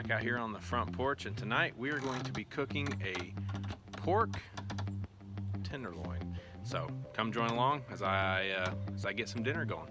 back out here on the front porch, and tonight we are going to be cooking a pork tenderloin. So come join along as I get some dinner going.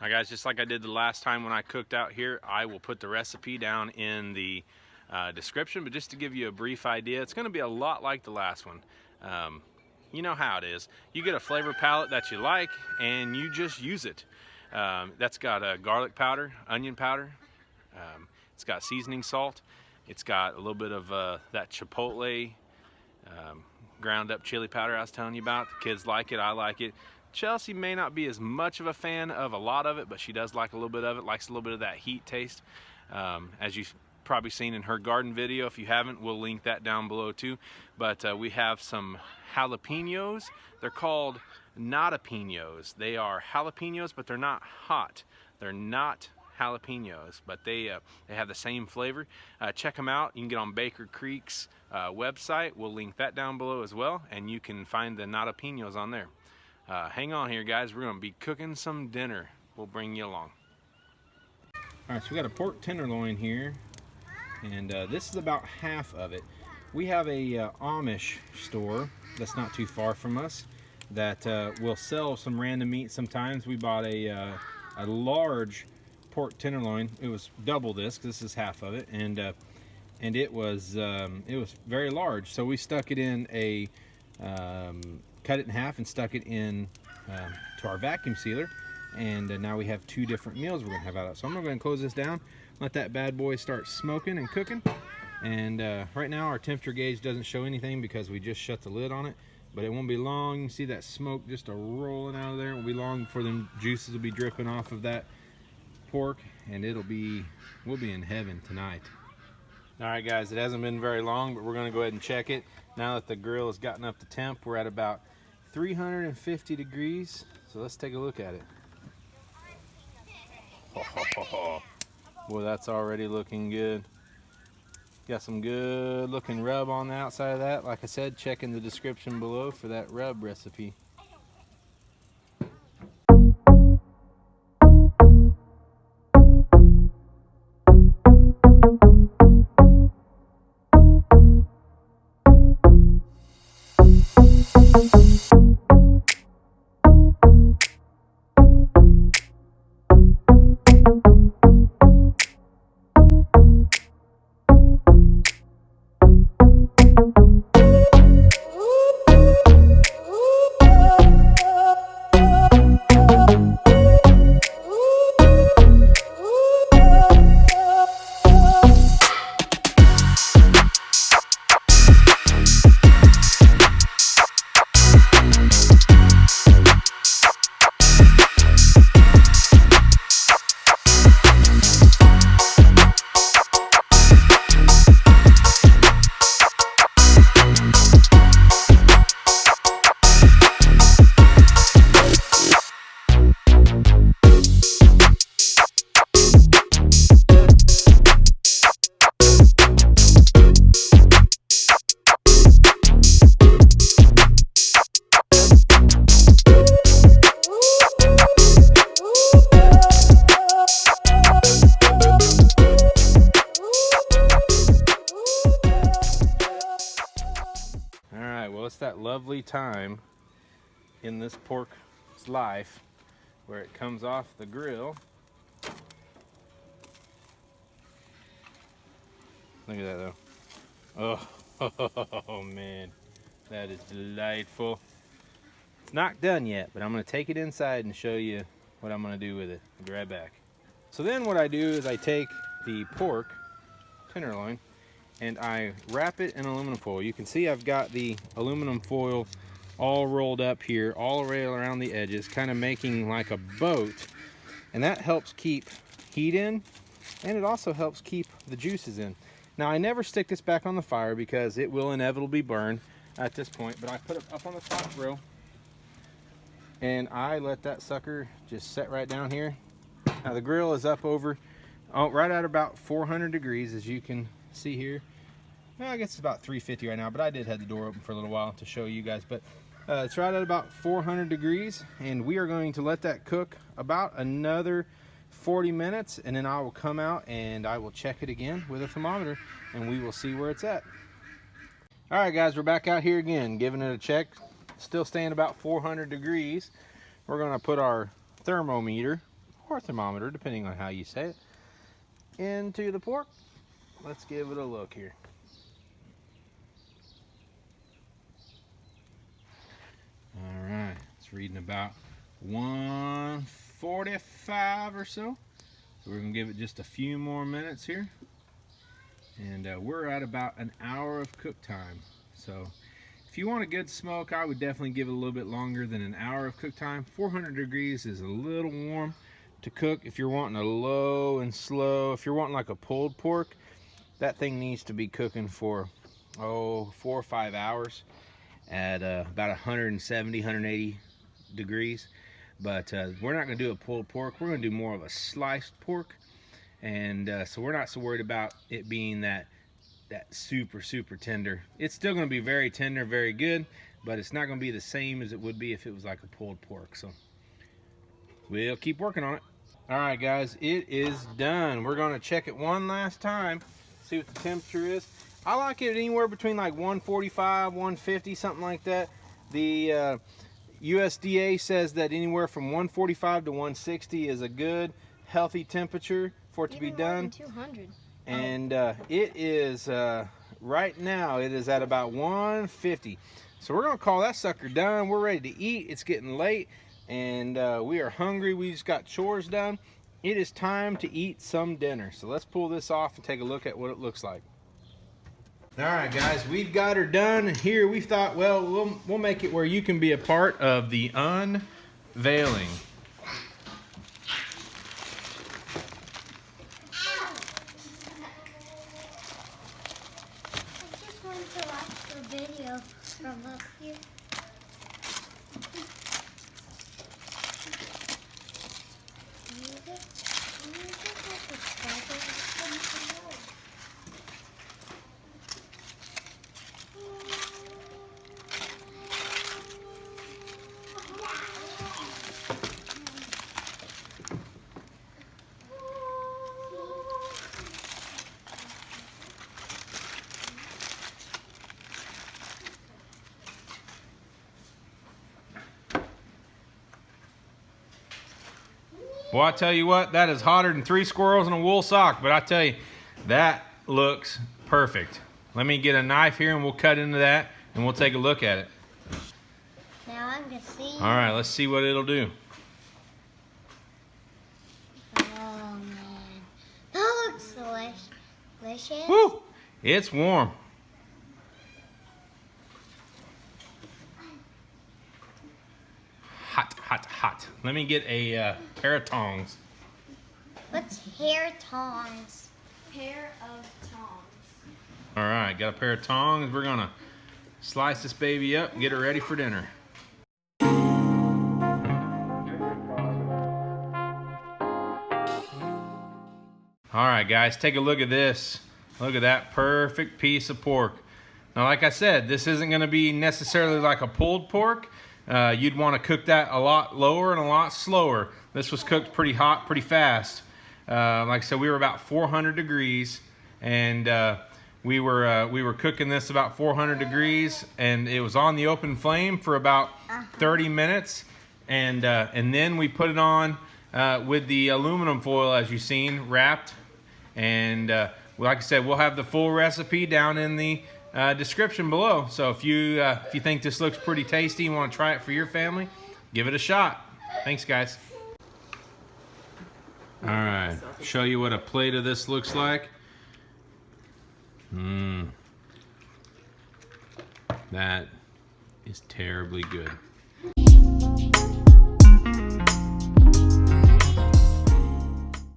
Now guys, just like I did the last time when I cooked out here, I will put the recipe down in the description, but just to give you a brief idea, it's going to be a lot like the last one. You know how it is. You get a flavor palette that you like and you just use it. That's got garlic powder, onion powder, it's got seasoning salt, it's got a little bit of that Chipotle ground up chili powder I was telling you about. The kids like it, I like it. Chelsea may not be as much of a fan of a lot of it, but she does like a little bit of it, likes a little bit of that heat taste. As you've probably seen in her garden video. If you haven't, we'll link that down below too. But we have some jalapenos. They're called NADAPEños. They are jalapenos, but they're not hot. They're not jalapenos, but they have the same flavor. Check them out. You can get on Baker Creek's website. We'll link that down below as well, and you can find the NADAPEños on there. Hang on here, guys. We're going to be cooking some dinner. We'll bring you along. All right, so we got a pork tenderloin here, and this is about half of it. We have a Amish store that's not too far from us that will sell some random meat sometimes. We bought a large pork tenderloin. It was double this, because this is half of it, and it was very large. So we stuck it in a cut it in half and stuck it in to our vacuum sealer, and now we have two different meals we're gonna have out of it. So I'm gonna go ahead and close this down, let that bad boy start smoking and cooking. And right now our temperature gauge doesn't show anything because we just shut the lid on it, but it won't be long. You can see that smoke just rolling out of there. It won't be long before them juices will be dripping off of that pork, and we'll be in heaven tonight. All right, guys, it hasn't been very long, but we're gonna go ahead and check it. Now that the grill has gotten up to temp, we're at about 350 degrees. So let's take a look at it. Boy, that's already looking good. Got some good looking rub on the outside of that. Like I said, check in the description below for that rub recipe. that lovely time in this pork's life where it comes off the grill. Look at that though. Oh man, that is delightful. It's not done yet, but I'm gonna take it inside and show you what I'm gonna do with it. I'll be right back. So then what I do is I take the pork tenderloin and I wrap it in aluminum foil. You can see I've got the aluminum foil all rolled up here, all around the edges, kind of making like a boat. And that helps keep heat in, and it also helps keep the juices in. Now I never stick this back on the fire because it will inevitably burn at this point, but I put it up on the top grill and I let that sucker just set right down here. Now the grill is up over, right at about 400 degrees, as you can see here. Well, I guess it's about 350 right now, but I did have the door open for a little while to show you guys. But it's right at about 400 degrees, and we are going to let that cook about another 40 minutes, and then I will come out and I will check it again with a thermometer, and we will see where it's at. All right, guys, we're back out here again, giving it a check. Still staying about 400 degrees. We're going to put our thermometer, or thermometer, depending on how you say it, into the pork. Let's give it a look here. All right, it's reading about 145 or so. So we're gonna give it just a few more minutes here. And we're at about an hour of cook time. So if you want a good smoke, I would definitely give it a little bit longer than an hour of cook time. 400 degrees is a little warm to cook. If you're wanting a low and slow, if you're wanting like a pulled pork, that thing needs to be cooking for 4 or 5 hours at about 170, 180 degrees. But we're not going to do a pulled pork. We're going to do more of a sliced pork. And so we're not so worried about it being that super tender. It's still going to be very tender, very good, but it's not going to be the same as it would be if it was like a pulled pork. So we'll keep working on it. All right, guys, it is done. We're going to check it one last time, see what the temperature is. I like it anywhere between like 145, 150, something like that. The USDA says that anywhere from 145 to 160 is a good, healthy temperature for it to be done. 200. And it is, right now, it is at about 150. So we're going to call that sucker done. We're ready to eat. It's getting late, and we are hungry. We just got chores done. It is time to eat some dinner. So let's pull this off and take a look at what it looks like. All right, guys, we've got her done, and here we thought, well, we'll make it where you can be a part of the unveiling. I just want to watch the video from up here. Well, I tell you what, that is hotter than 3 squirrels in a wool sock, but I tell you, that looks perfect. Let me get a knife here and we'll cut into that and we'll take a look at it. Now I'm going to see. All right, let's see what it'll do. Oh, man. That looks delicious. Woo! It's warm. Hot, hot, hot. Let me get a pair of tongs. What's hair tongs? Pair of tongs. All right, got a pair of tongs. We're gonna slice this baby up and get it ready for dinner. All right, guys, take a look at this. Look at that perfect piece of pork. Now, like I said, this isn't gonna be necessarily like a pulled pork. You'd want to cook that a lot lower and a lot slower. This was cooked pretty hot, pretty fast. Like I said, we were about 400 degrees, and we were cooking this about 400 degrees, and it was on the open flame for about 30 minutes, and then we put it on with the aluminum foil, as you've seen, wrapped. And like I said, we'll have the full recipe down in the description below. So if you think this looks pretty tasty and want to try it for your family, give it a shot. Thanks, guys. All right, show you what a plate of this looks like. That is terribly good.